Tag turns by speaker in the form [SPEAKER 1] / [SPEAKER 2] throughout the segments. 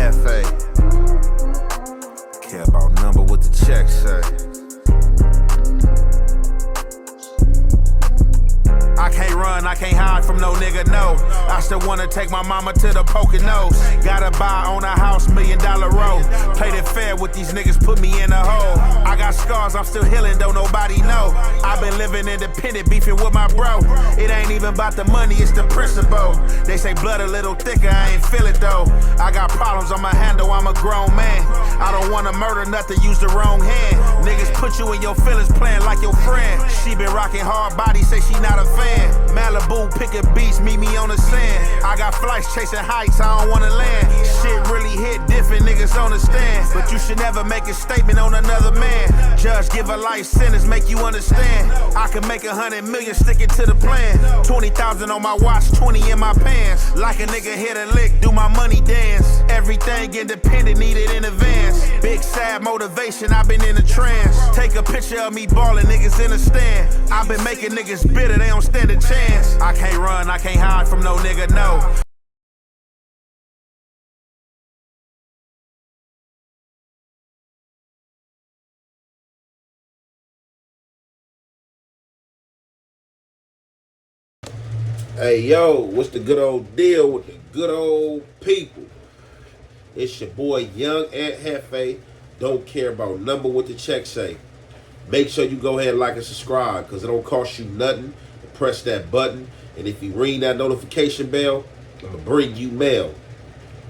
[SPEAKER 1] Hefe. Care about number what the check say. I can't run, I can't hide from no nigga, no. I still wanna take my mama to the Poconos. Gotta buy on a house, $1 million row. Played it fair with these niggas, put me in a hole. I got scars, I'm still healing, don't nobody know. I've been living independent, beefing with my bro. It ain't even about the money, it's the principle. They say blood a little thicker, I ain't feel it though. I got problems on my handle, I'm a grown man. I don't wanna murder nothing, use the wrong hand. Niggas put you in your feelings, playing like your friend. She been rocking hard body, say she not a fan. Malibu, picking beats, meet me on the sand. I got flights chasing heights, I don't wanna land. Shit really hit different, niggas understand. But you should never make a statement on another man. Judge give a life sentence, make you understand. I can make 100 million sticking to the plan. 20,000 on my watch, 20 in my pants. Like a nigga hit a lick, do my money dance. Everything independent, needed in advance. Big sad motivation, I've been in a trance. Take a picture of me ballin', niggas in the stand. I've been making niggas bitter, they don't stand a chance. I can't run, I can't hide from no nigga, no.
[SPEAKER 2] Hey yo, what's the good old deal with the good old people? It's your boy Young Ant Hefe. Don't care about number what the check say. Make sure you go ahead and like and subscribe, because it don't cost you nothing to press that button. And if you ring that notification bell, I'm going to bring you mail.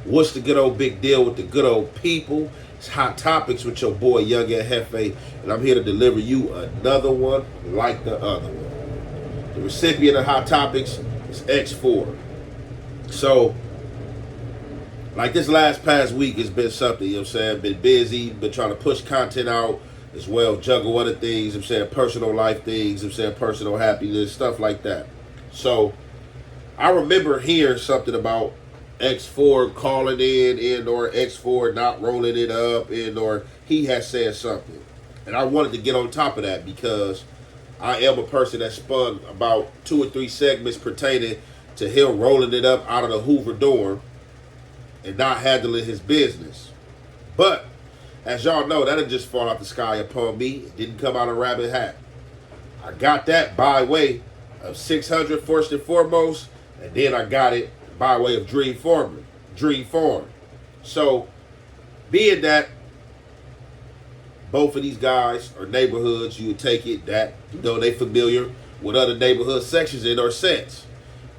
[SPEAKER 2] What's the good old big deal with the good old people? It's Hot Topics with your boy Young Ant Hefe, and I'm here to deliver you another one like the other one. The recipient of Hot Topics is X4. So, like this past week has been something, you know what I'm saying? Been busy, been trying to push content out as well, juggle other things, you know what I'm saying, personal life things, you know what I'm saying, personal happiness, stuff like that. So, I remember hearing something about X4 calling in or X4 not rolling it up, or he has said something. And I wanted to get on top of that because I am a person that spun about 2 or 3 segments pertaining to him rolling it up out of the Hoover dorm and not handling his business. But, as y'all know, that didn't just fall out the sky upon me. It didn't come out of a rabbit hat. I got that by way of 600 first and foremost, and then I got it by way of Dream Farm. So, being that both of these guys are neighborhoods, you would take it that, you know, they familiar with other neighborhood sections in our sets.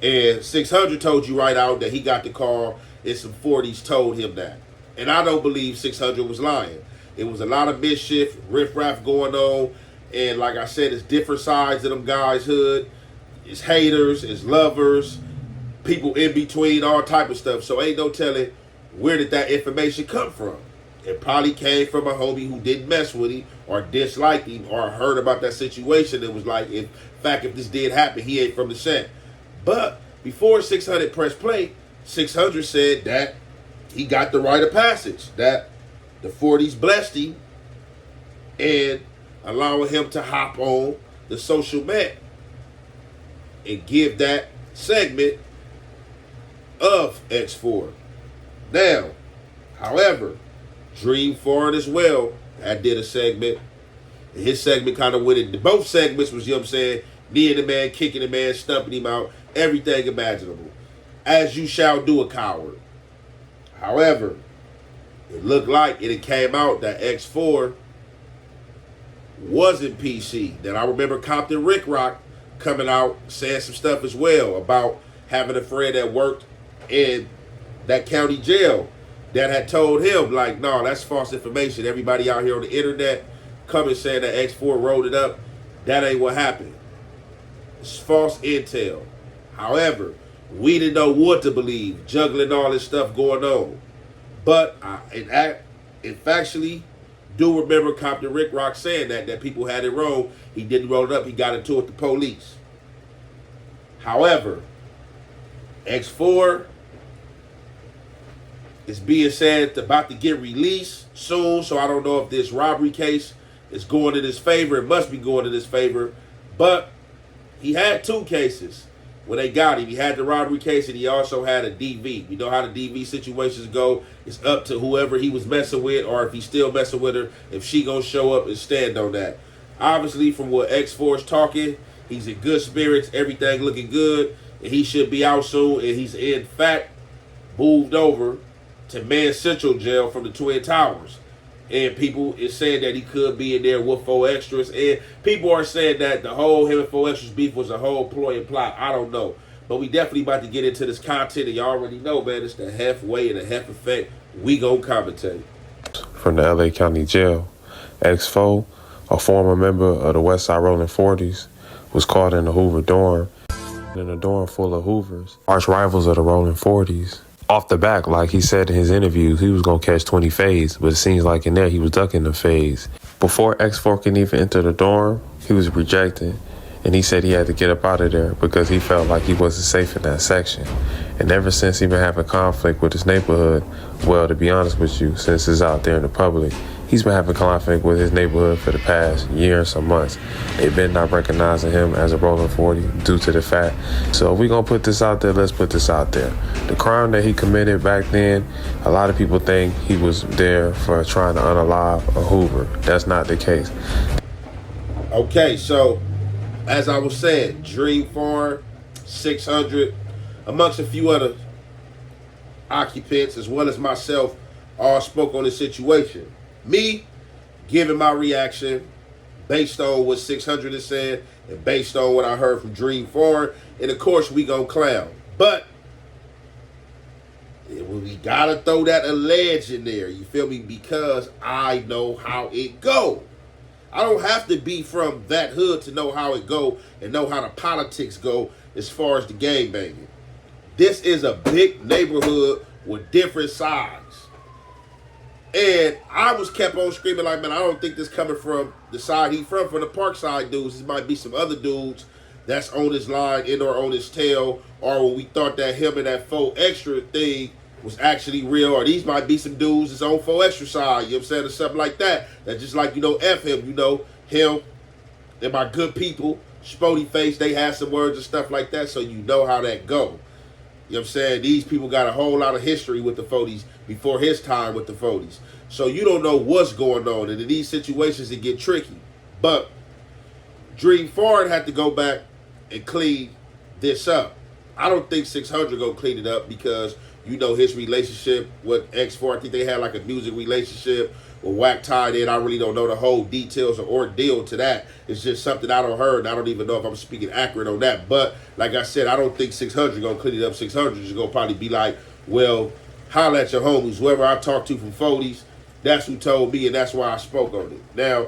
[SPEAKER 2] And 600 told you right out that he got the call, and some 40s told him that. And I don't believe 600 was lying. It was a lot of mischief, riffraff going on, and like I said, it's different sides of them guys' hood. It's haters, it's lovers, people in between, all type of stuff. So ain't no telling where did that information come from. It probably came from a homie who didn't mess with him or disliked him or heard about that situation and was like, in fact, if this did happen, he ain't from the set. But before 600 pressed play, 600 said that he got the rite of passage, that the 40s blessed him and allowing him to hop on the social mat and give that segment of X4. Now, however, Dream Farm as well, I did a segment. And his segment kind of went in. Both segments was, you know what I'm saying, kneeing the man, kicking the man, stumping him out, everything imaginable. As you shall do, a coward. However, it looked like it came out that X4 wasn't PC. Then I remember Compton Rick Rock coming out saying some stuff as well about having a friend that worked in that county jail that had told him, like, no, that's false information. Everybody out here on the internet coming saying that X4 rolled it up. That ain't what happened. It's false intel. However, we didn't know what to believe, juggling all this stuff going on. But I factually do remember Compton Rick Rock saying that people had it wrong. He didn't roll it up. He got into it with the police. However, X4 is being said about to get released soon, so I don't know if this robbery case is going in his favor. It must be going in his favor. But he had 2 cases. when they got him, he had the robbery case and he also had a DV. You know how the DV situations go. It's up to whoever he was messing with, or if he's still messing with her, if she gonna show up and stand on that. Obviously, from what X4 is talking, he's in good spirits, everything looking good, and he should be out soon. And he's in fact moved over to Man Central Jail from the Twin Towers. And people is saying that he could be in there with 4 extras. And people are saying that the whole him and 4 extras beef was a whole ploy and plot. I don't know. But we definitely about to get into this content. And y'all already know, man, it's the halfway and the half effect. We gon' commentate.
[SPEAKER 3] From the LA County Jail, X4, a former member of the Westside Rolling 40s, was caught in the Hoover dorm. In a dorm full of Hoovers, arch rivals of the Rolling 40s. Off the back, like he said in his interviews, he was going to catch 20 fades, but it seems like in there he was ducking the fades. Before X4 can even enter the dorm, he was rejected, and he said he had to get up out of there because he felt like he wasn't safe in that section. And ever since he been having conflict with his neighborhood, well, to be honest with you, since it's out there in the public, he's been having conflict with his neighborhood for the past year and some months. They've been not recognizing him as a Rolling 40 due to the fact. So if we're going to put this out there, let's put this out there. The crime that he committed back then, a lot of people think he was there for trying to unalive a Hoover. That's not the case.
[SPEAKER 2] Okay, so as I was saying, Dream Farm, 600, amongst a few other occupants, as well as myself, all spoke on the situation. Me giving my reaction based on what 600 is saying and based on what I heard from Dream Farm. And of course, we gonna clown. But we gotta throw that alleged in there, you feel me? Because I know how it go. I don't have to be from that hood to know how it go and know how the politics go as far as the gang banging. This is a big neighborhood with different sides. And I was kept on screaming like, man, I don't think this coming from the side he from the Parkside dudes. This might be some other dudes that's on his line and or on his tail, or when we thought that him and that 4 extra thing was actually real, or these might be some dudes that's on 4 extra side, you know what I'm saying, or something like that. That just like, you know, F him, you know, him and my good people, Spody Face, they had some words and stuff like that, so you know how that go. You know what I'm saying? These people got a whole lot of history with the 40s before his time with the 40s. So you don't know what's going on. And in these situations, it get tricky. But Dream Farm had to go back and clean this up. I don't think 600 gonna clean it up because, you know, his relationship with X4, I think they had like a music relationship with Whack tied in. I really don't know the whole details or ordeal to that. It's just something I don't heard, and I don't even know if I'm speaking accurate on that. But like I said, I don't think 600 gonna clean it up. 600 is gonna probably be like, well, holla at your homies. Whoever I talked to from 40s, that's who told me, and that's why I spoke on it. Now,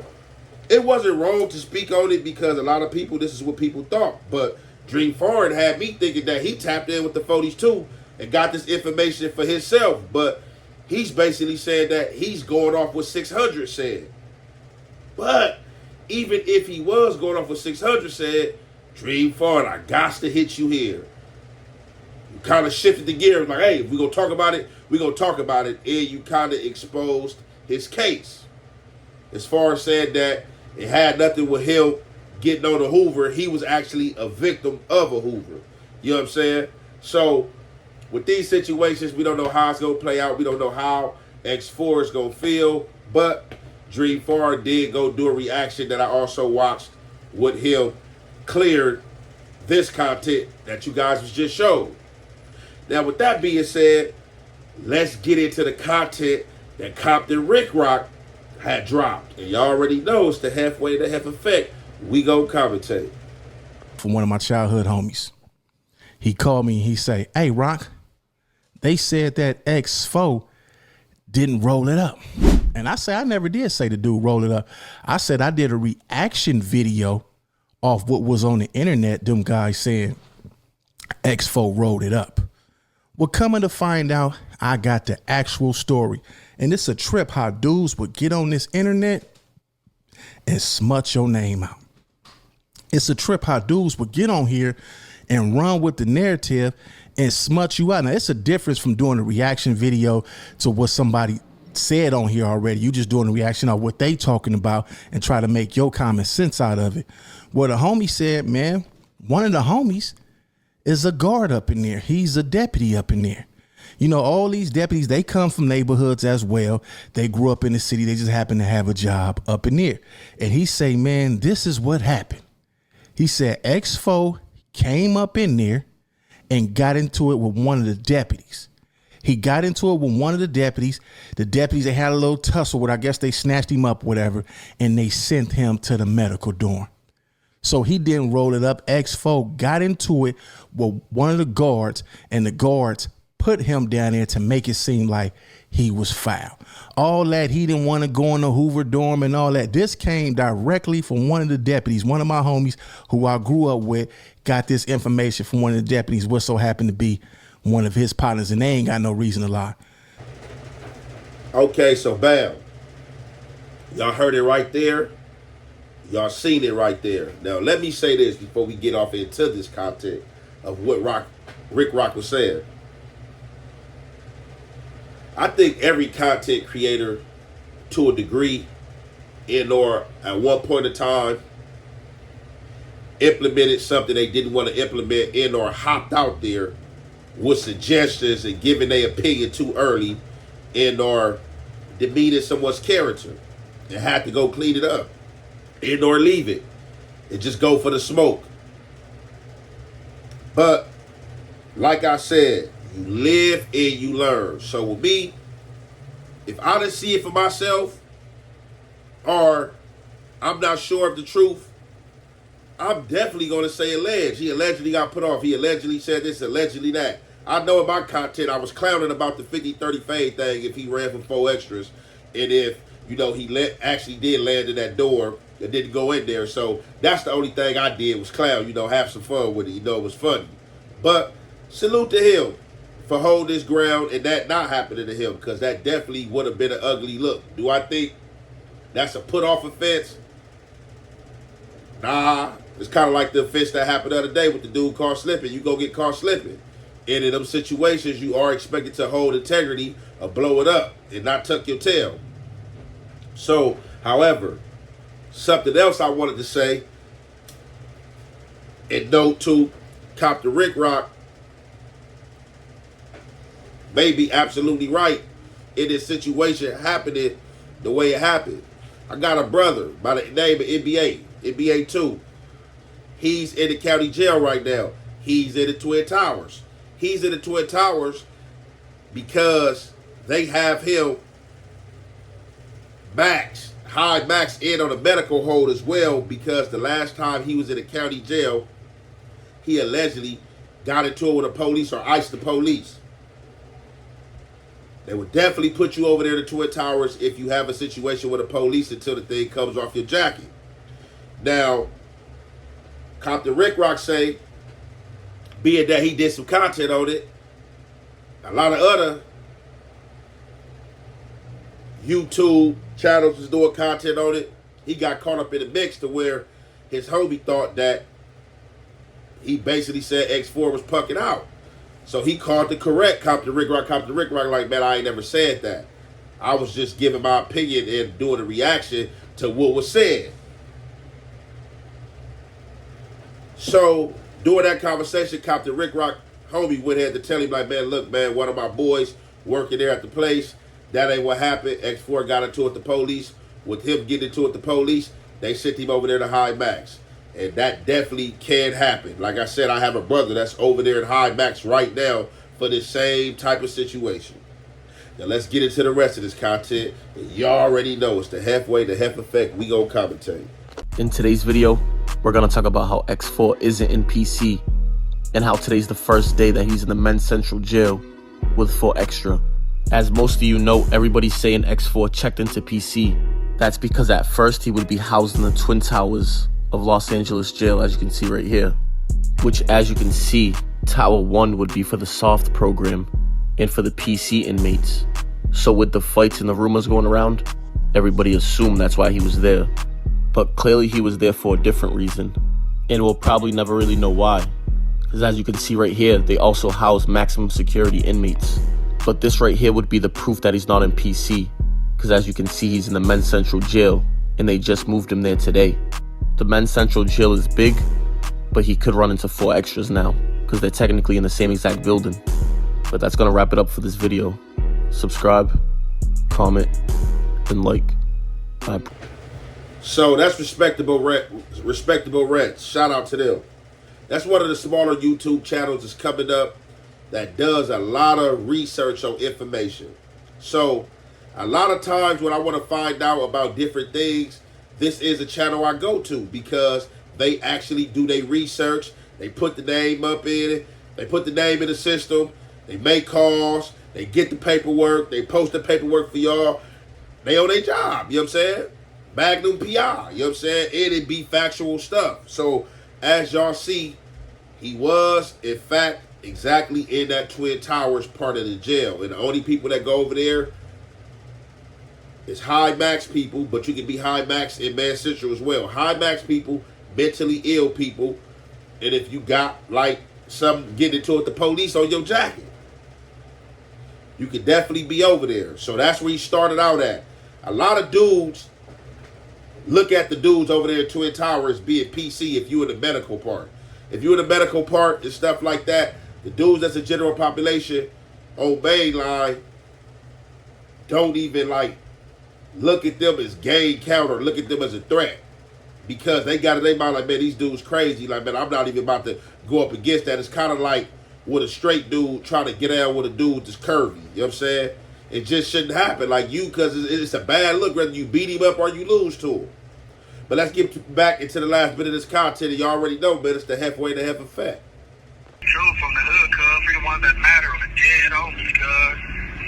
[SPEAKER 2] it wasn't wrong to speak on it because a lot of people, this is what people thought. But Dream Farm had me thinking that he tapped in with the 40s too and got this information for himself. But he's basically saying that he's going off what 600 said. But even if he was going off what 600 said, Dream Farm, I got to hit you here. You kind of shifted the gear. Like, hey, if we're going to talk about it, we're going to talk about it. And you kind of exposed his case. As far as saying that it had nothing with him getting on a Hoover, he was actually a victim of a Hoover. You know what I'm saying? So with these situations, we don't know how it's going to play out. We don't know how X4 is going to feel. But Dream Farm did go do a reaction that I also watched with him clear this content that you guys was just showed. Now, with that being said, let's get into the content that Compton Rick Rock had dropped. And y'all already know it's the halfway to half effect. We go commentate.
[SPEAKER 4] From one of my childhood homies. He called me and he say, hey, Rock, they said that X4 didn't roll it up. And I say, I never did say the dude roll it up. I said I did a reaction video off what was on the internet, them guys saying X4 rolled it up. Well, coming to find out, I got the actual story. And it's a trip how dudes would get on this internet and smut your name out. It's a trip how dudes would get on here and run with the narrative and smut you out. Now, it's a difference from doing a reaction video to what somebody said on here already. You just doing a reaction on what they talking about and try to make your common sense out of it. Well, the homie said, man, one of the homies is a guard up in there. He's a deputy up in there. You know, all these deputies, they come from neighborhoods as well. They grew up in the city. They just happen to have a job up in there. And he say, man, this is what happened. He said X4 came up in there and got into it with one of the deputies. He got into it with one of the deputies. The deputies, they had a little tussle with, I guess they snatched him up, whatever, and they sent him to the medical dorm. So he didn't roll it up. X4 got into it with one of the guards, and the guards put him down there to make it seem like he was foul. All that, he didn't want to go in the Hoover dorm and all that. This came directly from one of the deputies. One of my homies who I grew up with got this information from one of the deputies, what so happened to be one of his partners, and they ain't got no reason to lie.
[SPEAKER 2] Okay, so bam. Y'all heard it right there. Y'all seen it right there. Now, let me say this before we get off into this content of what Rick Rock was saying. I think every content creator, to a degree, or at one point in time, implemented something they didn't want to implement or hopped out there with suggestions and giving their opinion too early or demeaning someone's character and had to go clean it up or leave it and just go for the smoke. But like I said, you live and you learn. So with me, if I didn't see it for myself, or I'm not sure of the truth, I'm definitely going to say alleged. He allegedly got put off. He allegedly said this, allegedly that. I know in my content I was clowning about the 50-30 fade thing if he ran for 4 extras. And if, you know, he actually did land in that door and didn't go in there. So that's the only thing I did was clown, you know, have some fun with it. You know, it was funny. But salute to him for holding his ground and that not happening to him, because that definitely would have been an ugly look. Do I think that's a put-off offense? Nah. It's kind of like the offense that happened the other day with the dude caught slipping. You go get caught slipping. And in them situations, you are expected to hold integrity or blow it up and not tuck your tail. So, however, something else I wanted to say, and note to Copter Rick Rock, may be absolutely right in this situation happening the way it happened. I got a brother by the name of NBA 2. He's in the county jail right now. He's in the Twin Towers. He's in the Twin Towers because they have him high max in on a medical hold as well, because the last time he was in the county jail, he allegedly got into it with the police or iced the police. They would definitely put you over there to Twin Towers if you have a situation with the police until the thing comes off your jacket. Now, Compton Rick Rock say, being that he did some content on it, a lot of other YouTube channels was doing content on it. He got caught up in the mix to where his homie thought that he basically said X4 was pucking out. So he called the correct Compton Rick Rock. Compton Rick Rock like, man, I ain't never said that. I was just giving my opinion and doing a reaction to what was said. So during that conversation, Compton Rick Rock homie went ahead to tell him like, man, look, man, one of my boys working there at the place, that ain't what happened. X4 got into it with the police. With him getting into it with the police, they sent him over there to High Max. And that definitely can happen. Like I said, I have a brother that's over there at High Max right now for this same type of situation. Now let's get into the rest of this content. You already know it's the halfway, the half effect. We gonna commentate.
[SPEAKER 5] In today's video, we're gonna talk about how X4 isn't in PC and how today's the first day that he's in the men's central jail with 4 extra. As most of you know, everybody's saying X4 checked into PC. That's because at first he would be housed in the Twin Towers of Los Angeles jail, as you can see right here, which, as you can see, Tower 1 would be for the soft program and for the PC inmates. So with the fights and the rumors going around, everybody assumed that's why he was there. But clearly he was there for a different reason, and we'll probably never really know why, because as you can see right here, they also house maximum security inmates. But this right here would be the proof that he's not in PC, because as you can see, he's in the men's central jail, and they just moved him there today. The men's central jail is big, but he could run into 4 extras now. because they're technically in the same exact building. But that's gonna wrap it up for this video. Subscribe, comment, and like.
[SPEAKER 2] So that's respectable rents. Shout out to them. That's one of the smaller YouTube channels that's coming up that does a lot of research on information. So a lot of times when I want to find out about different things, this is a channel I go to because they actually do their research. They put the name up in it. They put the name in the system. They make calls. They get the paperwork. They post the paperwork for y'all. They on their job. You know what I'm saying? Magnum PI. You know what I'm saying? And it be factual stuff. So as y'all see, he was, in fact, exactly in that Twin Towers part of the jail. And the only people that go over there is high max people, but you can be high max in Man Central as well. High max people, mentally ill people, and if you got like something getting into it, the police on your jacket, you could definitely be over there. So that's where he started out at. A lot of dudes look at the dudes over there in Twin Towers being PC if you in the medical part. If you in the medical part and stuff like that, the dudes that's a general population on Mainline don't even like look at them as gang count or look at them as a threat. Because they got it in their mind like, man, these dudes crazy. Like, man, I'm not even about to go up against that. It's kind of like with a straight dude trying to get down with a dude that's curvy. You know what I'm saying? It just shouldn't happen. Like you, because it's a bad look whether you beat him up or you lose to him. But let's get back into the last bit of this content. You already know, man, it's the halfway to half effect.
[SPEAKER 6] True from the hood, cuz. We the ones that matter on the dead homies, cuz.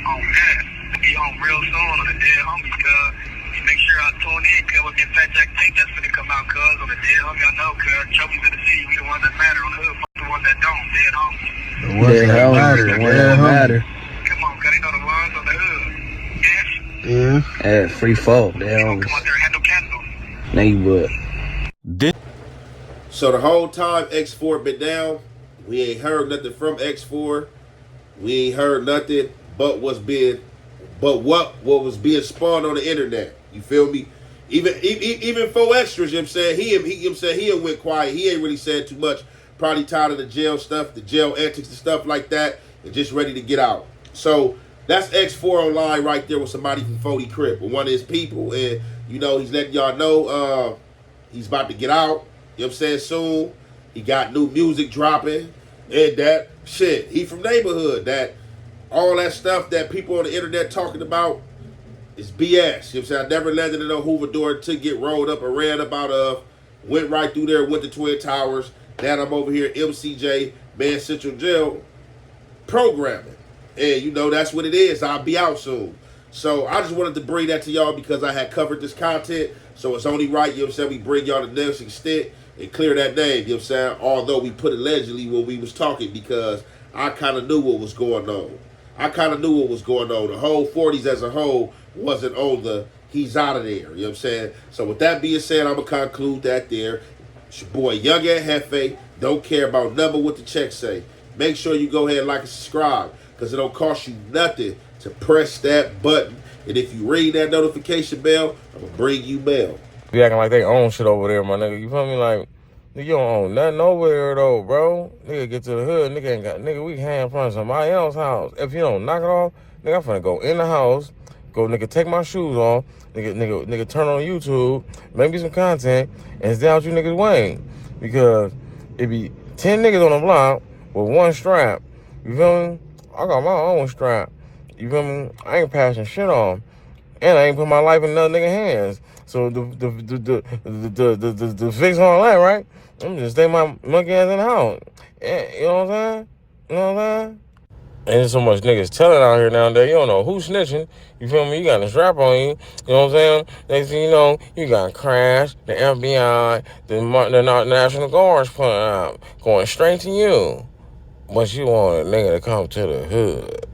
[SPEAKER 6] On that. Be home real soon on the dead homies, cuz. Make sure I tune in, cuz. We'll get Fat Jack Tank that's finna come out, cuz. On the dead homie, I know, cuz. Chubbies in the city, we the ones that matter on the hood. Fuck the ones that don't, dead homies.
[SPEAKER 7] The ones that matter, the ones that matter.
[SPEAKER 6] Come on, cuz. They know the ones on the hood. Yes?
[SPEAKER 7] Yeah. Hey, free folk, dead homies.
[SPEAKER 6] Come out there and handle candle.
[SPEAKER 7] Now you would.
[SPEAKER 2] So the whole time X4 been down, we ain't heard nothing from X4. We ain't heard nothing but what was being spawned on the internet. You feel me? Even 4 extras, you know what I'm saying? He went quiet. He ain't really said too much. Probably tired of the jail stuff, the jail antics and stuff like that, and just ready to get out. So that's X4 online right there with somebody from R40Crip, with one of his people, and you know he's letting y'all know he's about to get out. You know what I'm saying? Soon. He got new music dropping, and that shit. He from neighborhood. That all that stuff that people on the internet talking about is BS. You know what I'm saying? I never landed in no Hoover door to get rolled up or ran up out of. Went right through there, went to Twin Towers. Now I'm over here, MCJ, Man Central Jail, programming. And you know, that's what it is. I'll be out soon. So I just wanted to bring that to y'all because I had covered this content. So it's only right, you know what I'm saying, we bring y'all the next extent and clear that name, you know what I'm saying? Although we put allegedly when we was talking because I kind of knew what was going on. The whole 40s as a whole wasn't on the he's out of there, you know what I'm saying? So with that being said, I'm going to conclude that there. It's your boy, Young and Hefe. Don't care about number what the check say. Make sure you go ahead and like and subscribe because it don't cost you nothing to press that button. And if you ring that notification bell, I'm going to bring you mail.
[SPEAKER 8] Be acting like they own shit over there, my nigga. You feel me? Like, nigga, you don't own nothing over there, though, bro. Nigga, get to the hood. Nigga ain't got, nigga, we hang in front of somebody else's house. If you don't knock it off, nigga, I'm finna go in the house, go, nigga, take my shoes off, nigga, turn on YouTube, make me some content, and stay out you niggas' way. Because it be 10 niggas on the block with one strap. You feel me? I got my own strap. You feel me? I ain't passing shit on. And I ain't put my life in another nigga hands. So the fix all that, right? I'm just stay my monkey ass in the house. And, you know what I'm saying? You know what I'm saying? And there's so much niggas telling out here nowadays. You don't know who's snitching. You feel me? You got a strap on you. You know what I'm saying? Next thing you know, you got Crash, the FBI, the National Guards pulling out, going straight to you. But you want a nigga to come to the hood.